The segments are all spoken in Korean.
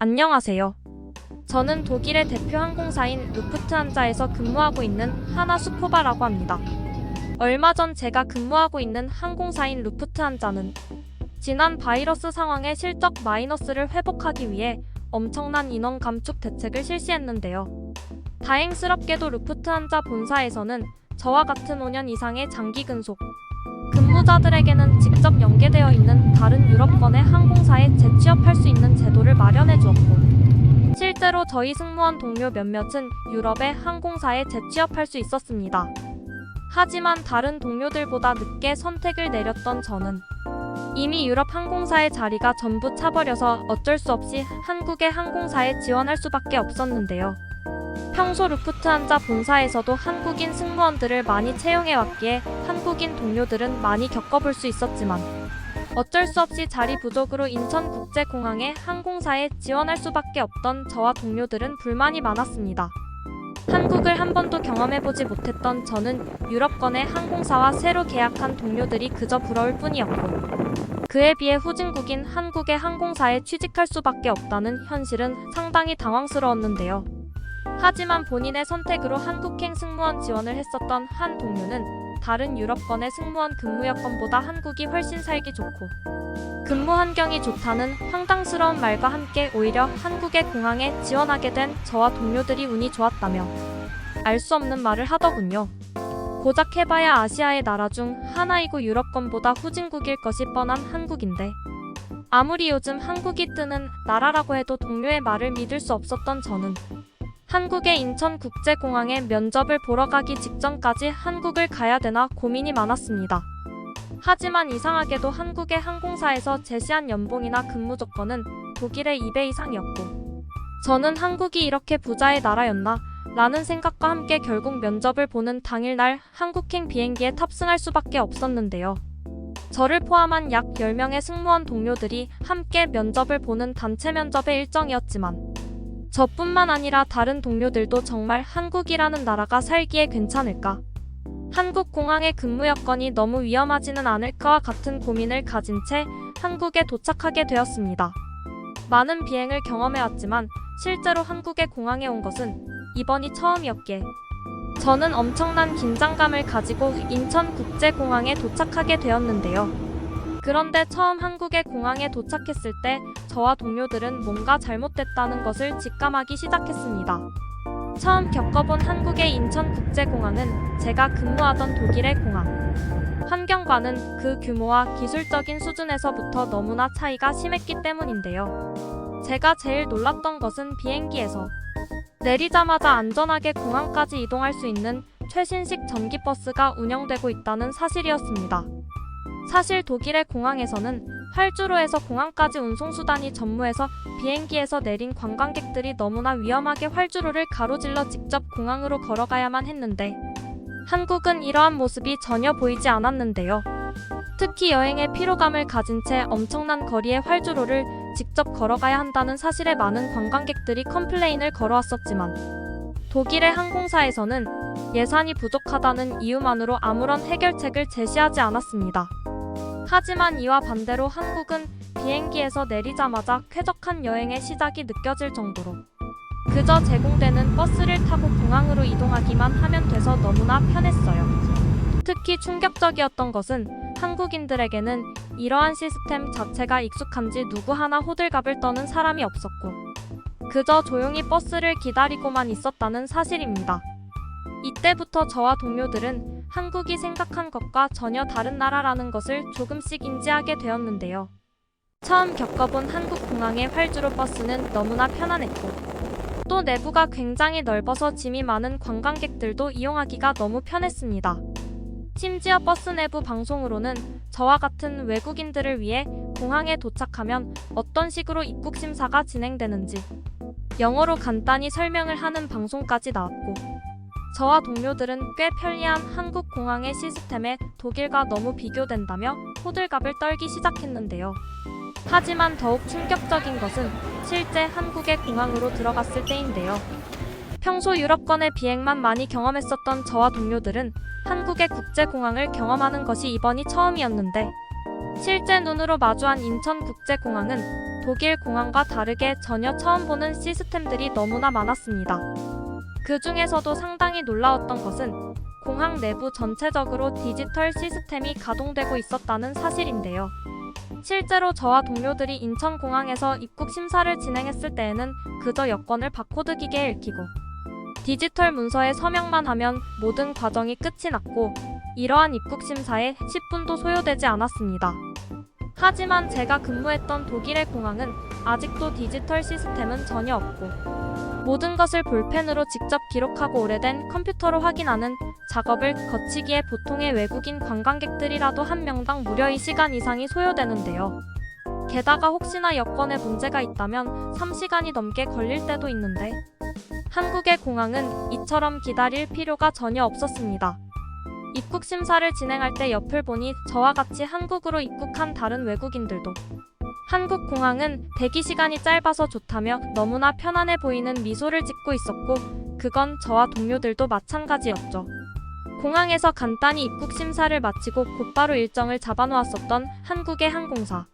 안녕하세요. 저는 독일의 대표 항공사인 루프트한자에서 근무하고 있는 하나 수코바라고 합니다. 얼마 전 제가 근무하고 있는 항공사인 루프트한자는 지난 바이러스 상황의 실적 마이너스를 회복하기 위해 엄청난 인원 감축 대책을 실시했는데요. 다행스럽게도 루프트한자 본사에서는 저와 같은 5년 이상의 장기 근속 근무자들에게는 직접 연계되어 있는 다른 유럽권의 항공사에 재취업할 수 있는 제도를 마련해 주었고, 실제로 저희 승무원 동료 몇몇은 유럽의 항공사에 재취업할 수 있었습니다. 하지만 다른 동료들보다 늦게 선택을 내렸던 저는 이미 유럽 항공사의 자리가 전부 차버려서 어쩔 수 없이 한국의 항공사에 지원할 수밖에 없었는데요. 평소 루프트한자 본사에서도 한국인 승무원들을 많이 채용해왔기에 한국인 동료들은 많이 겪어볼 수 있었지만 어쩔 수 없이 자리 부족으로 인천국제공항의 항공사에 지원할 수밖에 없던 저와 동료들은 불만이 많았습니다. 한국을 한 번도 경험해보지 못했던 저는 유럽권의 항공사와 새로 계약한 동료들이 그저 부러울 뿐이었고, 그에 비해 후진국인 한국의 항공사에 취직할 수밖에 없다는 현실은 상당히 당황스러웠는데요. 하지만 본인의 선택으로 한국행 승무원 지원을 했었던 한 동료는 다른 유럽권의 승무원 근무 여건보다 한국이 훨씬 살기 좋고 근무 환경이 좋다는 황당스러운 말과 함께 오히려 한국의 공항에 지원하게 된 저와 동료들이 운이 좋았다며 알 수 없는 말을 하더군요. 고작 해봐야 아시아의 나라 중 하나이고 유럽권보다 후진국일 것이 뻔한 한국인데, 아무리 요즘 한국이 뜨는 나라라고 해도 동료의 말을 믿을 수 없었던 저는 한국의 인천국제공항에 면접을 보러 가기 직전까지 한국을 가야 되나 고민이 많았습니다. 하지만 이상하게도 한국의 항공사에서 제시한 연봉이나 근무 조건은 독일의 2배 이상이었고, 저는 한국이 이렇게 부자의 나라였나? 라는 생각과 함께 결국 면접을 보는 당일날 한국행 비행기에 탑승할 수밖에 없었는데요. 저를 포함한 약 10명의 승무원 동료들이 함께 면접을 보는 단체 면접의 일정이었지만 저뿐만 아니라 다른 동료들도 정말 한국이라는 나라가 살기에 괜찮을까? 한국 공항의 근무 여건이 너무 위험하지는 않을까와 같은 고민을 가진 채 한국에 도착하게 되었습니다. 많은 비행을 경험해왔지만 실제로 한국의 공항에 온 것은 이번이 처음이었기에 저는 엄청난 긴장감을 가지고 인천국제공항에 도착하게 되었는데요. 그런데 처음 한국의 공항에 도착했을 때 저와 동료들은 뭔가 잘못됐다는 것을 직감하기 시작했습니다. 처음 겪어본 한국의 인천국제공항은 제가 근무하던 독일의 공항 환경과는 그 규모와 기술적인 수준에서부터 너무나 차이가 심했기 때문인데요. 제가 제일 놀랐던 것은 비행기에서 내리자마자 안전하게 공항까지 이동할 수 있는 최신식 전기버스가 운영되고 있다는 사실이었습니다. 사실 독일의 공항에서는 활주로에서 공항까지 운송수단이 전무해서 비행기에서 내린 관광객들이 너무나 위험하게 활주로를 가로질러 직접 공항으로 걸어가야만 했는데, 한국은 이러한 모습이 전혀 보이지 않았는데요. 특히 여행에 피로감을 가진 채 엄청난 거리의 활주로를 직접 걸어가야 한다는 사실에 많은 관광객들이 컴플레인을 걸어왔었지만, 독일의 항공사에서는 예산이 부족하다는 이유만으로 아무런 해결책을 제시하지 않았습니다. 하지만 이와 반대로 한국은 비행기에서 내리자마자 쾌적한 여행의 시작이 느껴질 정도로 그저 제공되는 버스를 타고 공항으로 이동하기만 하면 돼서 너무나 편했어요. 특히 충격적이었던 것은 한국인들에게는 이러한 시스템 자체가 익숙한지 누구 하나 호들갑을 떠는 사람이 없었고 그저 조용히 버스를 기다리고만 있었다는 사실입니다. 이때부터 저와 동료들은 한국이 생각한 것과 전혀 다른 나라라는 것을 조금씩 인지하게 되었는데요. 처음 겪어본 한국 공항의 활주로 버스는 너무나 편안했고, 또 내부가 굉장히 넓어서 짐이 많은 관광객들도 이용하기가 너무 편했습니다. 심지어 버스 내부 방송으로는 저와 같은 외국인들을 위해 공항에 도착하면 어떤 식으로 입국 심사가 진행되는지 영어로 간단히 설명을 하는 방송까지 나왔고, 저와 동료들은 꽤 편리한 한국 공항의 시스템에 독일과 너무 비교된다며 호들갑을 떨기 시작했는데요. 하지만 더욱 충격적인 것은 실제 한국의 공항으로 들어갔을 때인데요. 평소 유럽권의 비행만 많이 경험했었던 저와 동료들은 한국의 국제공항을 경험하는 것이 이번이 처음이었는데, 실제 눈으로 마주한 인천국제공항은 독일 공항과 다르게 전혀 처음 보는 시스템들이 너무나 많았습니다. 그 중에서도 상당히 놀라웠던 것은 공항 내부 전체적으로 디지털 시스템이 가동되고 있었다는 사실인데요. 실제로 저와 동료들이 인천공항에서 입국 심사를 진행했을 때에는 그저 여권을 바코드 기계에 읽히고 디지털 문서에 서명만 하면 모든 과정이 끝이 났고 이러한 입국 심사에 10분도 소요되지 않았습니다. 하지만 제가 근무했던 독일의 공항은 아직도 디지털 시스템은 전혀 없고 모든 것을 볼펜으로 직접 기록하고 오래된 컴퓨터로 확인하는 작업을 거치기에 보통의 외국인 관광객들이라도 한 명당 무려 2시간 이상이 소요되는데요. 게다가 혹시나 여권에 문제가 있다면 3시간이 넘게 걸릴 때도 있는데 한국의 공항은 이처럼 기다릴 필요가 전혀 없었습니다. 입국 심사를 진행할 때 옆을 보니 저와 같이 한국으로 입국한 다른 외국인들도 한국 공항은 대기 시간이 짧아서 좋다며 너무나 편안해 보이는 미소를 짓고 있었고 그건 저와 동료들도 마찬가지였죠. 공항에서 간단히 입국 심사를 마치고 곧바로 일정을 잡아놓았었던 한국의 항공사.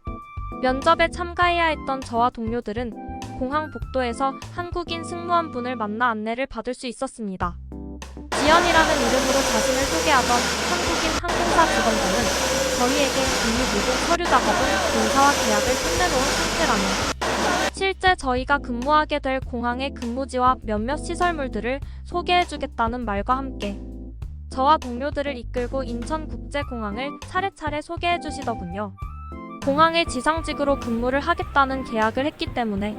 면접에 참가해야 했던 저와 동료들은 공항 복도에서 한국인 승무원분을 만나 안내를 받을 수 있었습니다. 지연이라는 이름으로 자신을 소개하던 한국인 항공사 직원들은 저희에게 이미 모든 서류 작업은 본사와 계약을 끝내놓은 상태라며 실제 저희가 근무하게 될 공항의 근무지와 몇몇 시설물들을 소개해주겠다는 말과 함께 저와 동료들을 이끌고 인천국제공항을 차례차례 소개해주시더군요. 공항의 지상직으로 근무를 하겠다는 계약을 했기 때문에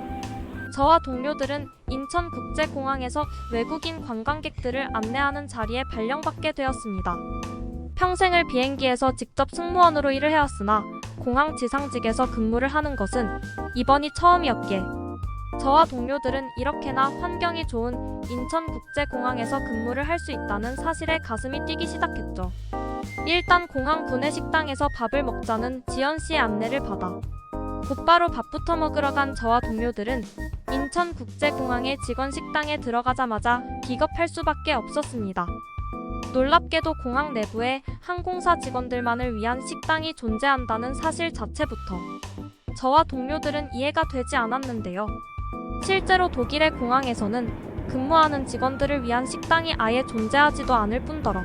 저와 동료들은 인천국제공항에서 외국인 관광객들을 안내하는 자리에 발령받게 되었습니다. 평생을 비행기에서 직접 승무원으로 일을 해왔으나 공항 지상직에서 근무를 하는 것은 이번이 처음이었기에 저와 동료들은 이렇게나 환경이 좋은 인천국제공항에서 근무를 할 수 있다는 사실에 가슴이 뛰기 시작했죠. 일단 공항 구내식당에서 밥을 먹자는 지연씨의 안내를 받아 곧바로 밥부터 먹으러 간 저와 동료들은 인천국제공항의 직원 식당에 들어가자마자 기겁할 수밖에 없었습니다. 놀랍게도 공항 내부에 항공사 직원들만을 위한 식당이 존재한다는 사실 자체부터 저와 동료들은 이해가 되지 않았는데요. 실제로 독일의 공항에서는 근무하는 직원들을 위한 식당이 아예 존재하지도 않을 뿐더러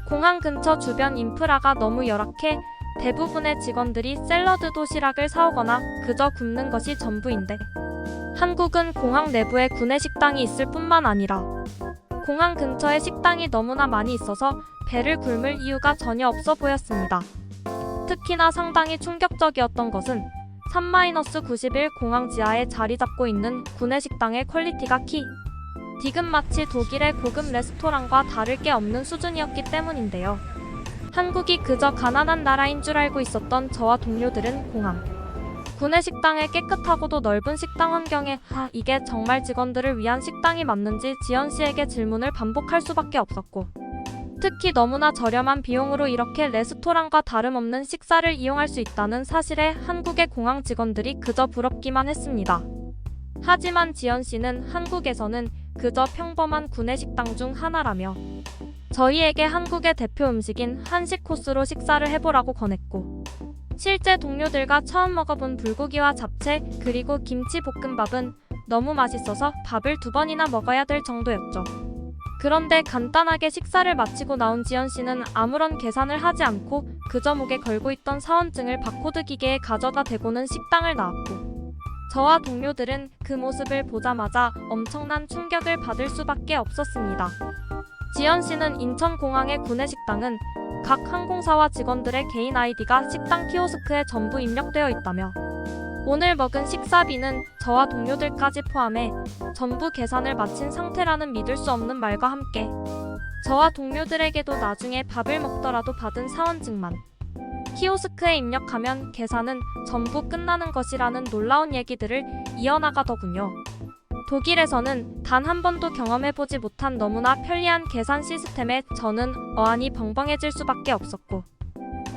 공항 근처 주변 인프라가 너무 열악해 대부분의 직원들이 샐러드 도시락을 사오거나 그저 굶는 것이 전부인데 한국은 공항 내부에 구내식당이 있을 뿐만 아니라 공항 근처에 식당이 너무나 많이 있어서 배를 굶을 이유가 전혀 없어 보였습니다. 특히나 상당히 충격적이었던 것은 3-91 공항 지하에 자리 잡고 있는 구내식당의 퀄리티가 디귿 마치 독일의 고급 레스토랑과 다를 게 없는 수준이었기 때문인데요. 한국이 그저 가난한 나라인 줄 알고 있었던 저와 동료들은 공항 구내식당의 깨끗하고도 넓은 식당 환경에 이게 정말 직원들을 위한 식당이 맞는지 지연씨에게 질문을 반복할 수밖에 없었고 특히 너무나 저렴한 비용으로 이렇게 레스토랑과 다름없는 식사를 이용할 수 있다는 사실에 한국의 공항 직원들이 그저 부럽기만 했습니다. 하지만 지연씨는 한국에서는 그저 평범한 구내식당 중 하나라며 저희에게 한국의 대표 음식인 한식 코스로 식사를 해보라고 권했고 실제 동료들과 처음 먹어본 불고기와 잡채 그리고 김치볶음밥은 너무 맛있어서 밥을 2번이나 먹어야 될 정도였죠. 그런데 간단하게 식사를 마치고 나온 지연씨는 아무런 계산을 하지 않고 그저 목에 걸고 있던 사원증을 바코드 기계에 가져다 대고는 식당을 나왔고 저와 동료들은 그 모습을 보자마자 엄청난 충격을 받을 수밖에 없었습니다. 지연씨는 인천공항의 구내식당은 각 항공사와 직원들의 개인 아이디가 식당 키오스크에 전부 입력되어 있다며 오늘 먹은 식사비는 저와 동료들까지 포함해 전부 계산을 마친 상태라는 믿을 수 없는 말과 함께 저와 동료들에게도 나중에 밥을 먹더라도 받은 사원증만 키오스크에 입력하면 계산은 전부 끝나는 것이라는 놀라운 얘기들을 이어나가더군요. 독일에서는 단 한 번도 경험해보지 못한 너무나 편리한 계산 시스템에 저는 어안이 벙벙해질 수밖에 없었고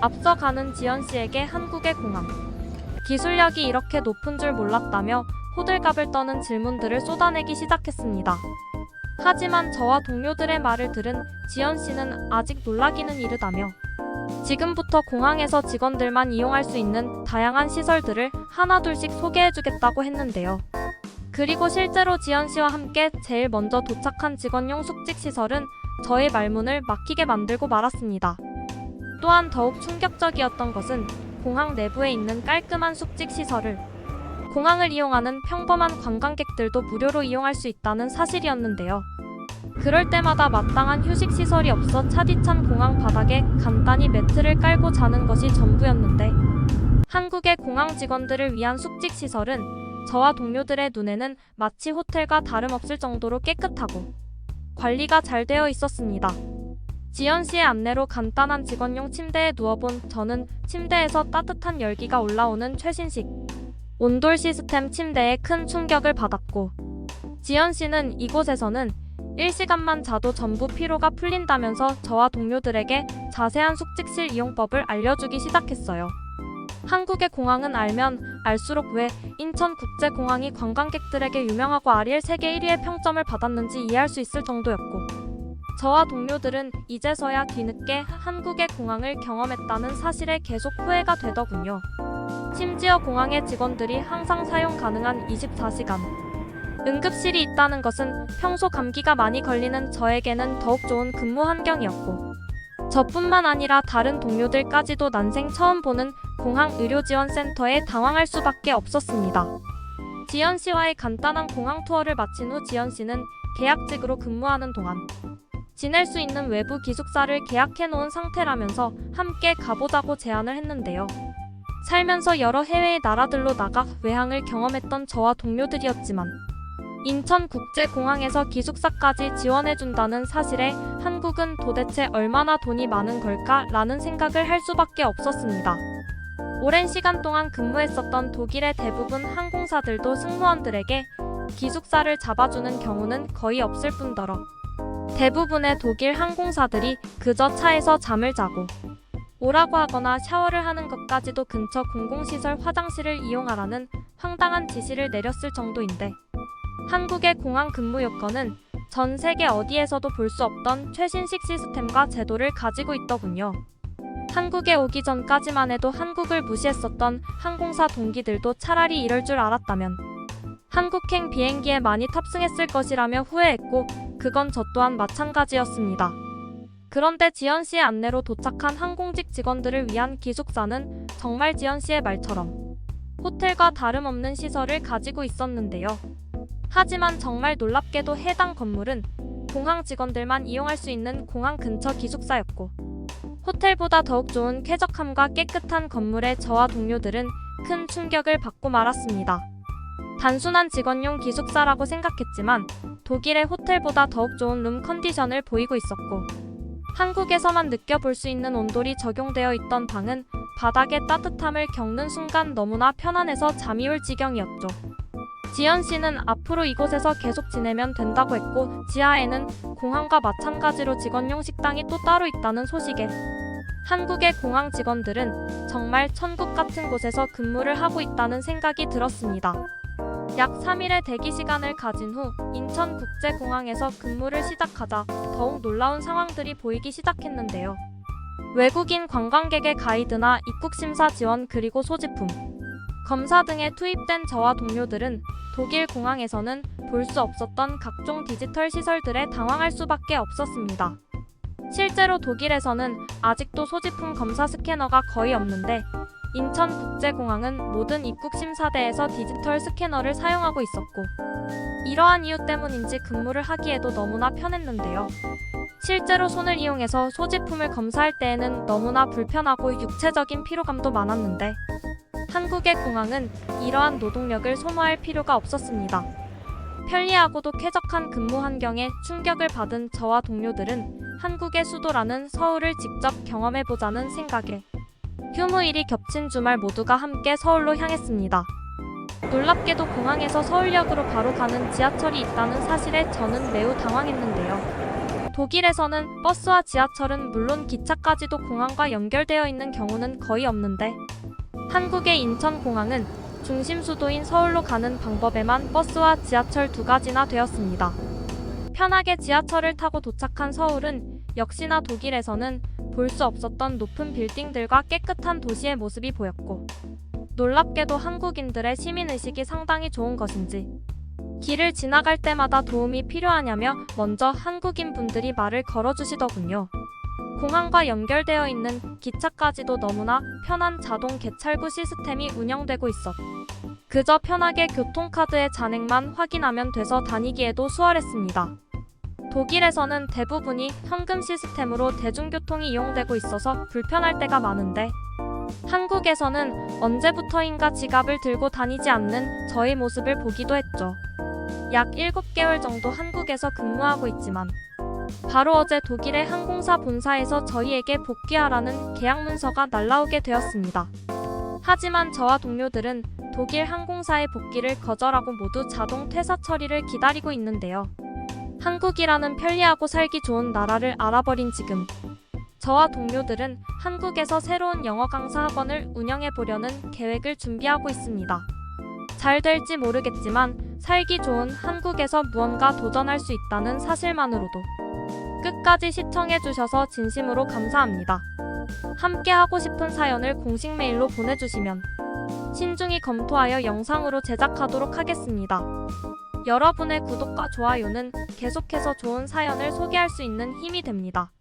앞서가는 지연씨에게 한국의 공항 기술력이 이렇게 높은 줄 몰랐다며 호들갑을 떠는 질문들을 쏟아내기 시작했습니다. 하지만 저와 동료들의 말을 들은 지연씨는 아직 놀라기는 이르다며 지금부터 공항에서 직원들만 이용할 수 있는 다양한 시설들을 하나둘씩 소개해주겠다고 했는데요. 그리고 실제로 지연 씨와 함께 제일 먼저 도착한 직원용 숙직 시설은 저의 말문을 막히게 만들고 말았습니다. 또한 더욱 충격적이었던 것은 공항 내부에 있는 깔끔한 숙직 시설을 공항을 이용하는 평범한 관광객들도 무료로 이용할 수 있다는 사실이었는데요. 그럴 때마다 마땅한 휴식 시설이 없어 차디찬 공항 바닥에 간단히 매트를 깔고 자는 것이 전부였는데, 한국의 공항 직원들을 위한 숙직 시설은 저와 동료들의 눈에는 마치 호텔과 다름없을 정도로 깨끗하고 관리가 잘 되어 있었습니다. 지연 씨의 안내로 간단한 직원용 침대에 누워본 저는 침대에서 따뜻한 열기가 올라오는 최신식 온돌 시스템 침대에 큰 충격을 받았고, 지연 씨는 이곳에서는 1시간만 자도 전부 피로가 풀린다면서 저와 동료들에게 자세한 숙직실 이용법을 알려주기 시작했어요. 한국의 공항은 알면 알수록 왜 인천국제공항이 관광객들에게 유명하고 아리엘 세계 1위의 평점을 받았는지 이해할 수 있을 정도였고, 저와 동료들은 이제서야 뒤늦게 한국의 공항을 경험했다는 사실에 계속 후회가 되더군요. 심지어 공항의 직원들이 항상 사용 가능한 24시간 응급실이 있다는 것은 평소 감기가 많이 걸리는 저에게는 더욱 좋은 근무 환경이었고, 저뿐만 아니라 다른 동료들까지도 난생 처음 보는 공항 의료지원센터에 당황할 수밖에 없었습니다. 지연 씨와의 간단한 공항 투어를 마친 후 지연 씨는 계약직으로 근무하는 동안 지낼 수 있는 외부 기숙사를 계약해 놓은 상태라면서 함께 가보자고 제안을 했는데요. 살면서 여러 해외의 나라들로 나가 외항을 경험했던 저와 동료들이었지만, 인천국제공항에서 기숙사까지 지원해준다는 사실에 한국은 도대체 얼마나 돈이 많은 걸까라는 생각을 할 수밖에 없었습니다. 오랜 시간 동안 근무했었던 독일의 대부분 항공사들도 승무원들에게 기숙사를 잡아주는 경우는 거의 없을 뿐더러 대부분의 독일 항공사들이 그저 차에서 잠을 자고 오라고 하거나 샤워를 하는 것까지도 근처 공공시설 화장실을 이용하라는 황당한 지시를 내렸을 정도인데, 한국의 공항 근무 요건은 전 세계 어디에서도 볼 수 없던 최신식 시스템과 제도를 가지고 있더군요. 한국에 오기 전까지만 해도 한국을 무시했었던 항공사 동기들도 차라리 이럴 줄 알았다면 한국행 비행기에 많이 탑승했을 것이라며 후회했고, 그건 저 또한 마찬가지였습니다. 그런데 지연 씨의 안내로 도착한 항공직 직원들을 위한 기숙사는 정말 지연 씨의 말처럼 호텔과 다름없는 시설을 가지고 있었는데요. 하지만 정말 놀랍게도 해당 건물은 공항 직원들만 이용할 수 있는 공항 근처 기숙사였고, 호텔보다 더욱 좋은 쾌적함과 깨끗한 건물에 저와 동료들은 큰 충격을 받고 말았습니다. 단순한 직원용 기숙사라고 생각했지만 독일의 호텔보다 더욱 좋은 룸 컨디션을 보이고 있었고, 한국에서만 느껴볼 수 있는 온돌이 적용되어 있던 방은 바닥의 따뜻함을 겪는 순간 너무나 편안해서 잠이 올 지경이었죠. 지연 씨는 앞으로 이곳에서 계속 지내면 된다고 했고, 지하에는 공항과 마찬가지로 직원용 식당이 또 따로 있다는 소식에 한국의 공항 직원들은 정말 천국 같은 곳에서 근무를 하고 있다는 생각이 들었습니다. 약 3일의 대기 시간을 가진 후 인천국제공항에서 근무를 시작하자 더욱 놀라운 상황들이 보이기 시작했는데요. 외국인 관광객의 가이드나 입국심사 지원, 그리고 소지품 검사 등에 투입된 저와 동료들은 독일 공항에서는 볼 수 없었던 각종 디지털 시설들에 당황할 수밖에 없었습니다. 실제로 독일에서는 아직도 소지품 검사 스캐너가 거의 없는데, 인천국제공항은 모든 입국심사대에서 디지털 스캐너를 사용하고 있었고, 이러한 이유 때문인지 근무를 하기에도 너무나 편했는데요. 실제로 손을 이용해서 소지품을 검사할 때에는 너무나 불편하고 육체적인 피로감도 많았는데, 한국의 공항은 이러한 노동력을 소모할 필요가 없었습니다. 편리하고도 쾌적한 근무 환경에 충격을 받은 저와 동료들은 한국의 수도라는 서울을 직접 경험해보자는 생각에 휴무일이 겹친 주말 모두가 함께 서울로 향했습니다. 놀랍게도 공항에서 서울역으로 바로 가는 지하철이 있다는 사실에 저는 매우 당황했는데요. 독일에서는 버스와 지하철은 물론 기차까지도 공항과 연결되어 있는 경우는 거의 없는데, 한국의 인천공항은 중심 수도인 서울로 가는 방법에만 버스와 지하철 두 가지나 되었습니다. 편하게 지하철을 타고 도착한 서울은 역시나 독일에서는 볼 수 없었던 높은 빌딩들과 깨끗한 도시의 모습이 보였고, 놀랍게도 한국인들의 시민의식이 상당히 좋은 것인지 길을 지나갈 때마다 도움이 필요하냐며 먼저 한국인 분들이 말을 걸어주시더군요. 공항과 연결되어 있는 기차까지도 너무나 편한 자동 개찰구 시스템이 운영되고 있어 그저 편하게 교통카드의 잔액만 확인하면 돼서 다니기에도 수월했습니다. 독일에서는 대부분이 현금 시스템으로 대중교통이 이용되고 있어서 불편할 때가 많은데, 한국에서는 언제부터인가 지갑을 들고 다니지 않는 저의 모습을 보기도 했죠. 약 7개월 정도 한국에서 근무하고 있지만 바로 어제 독일의 항공사 본사에서 저희에게 복귀하라는 계약 문서가 날라오게 되었습니다. 하지만 저와 동료들은 독일 항공사의 복귀를 거절하고 모두 자동 퇴사 처리를 기다리고 있는데요. 한국이라는 편리하고 살기 좋은 나라를 알아버린 지금, 저와 동료들은 한국에서 새로운 영어 강사 학원을 운영해 보려는 계획을 준비하고 있습니다. 잘 될지 모르겠지만 살기 좋은 한국에서 무언가 도전할 수 있다는 사실만으로도 끝까지 시청해 주셔서 진심으로 감사합니다. 함께 하고 싶은 사연을 공식 메일로 보내주시면 신중히 검토하여 영상으로 제작하도록 하겠습니다. 여러분의 구독과 좋아요는 계속해서 좋은 사연을 소개할 수 있는 힘이 됩니다.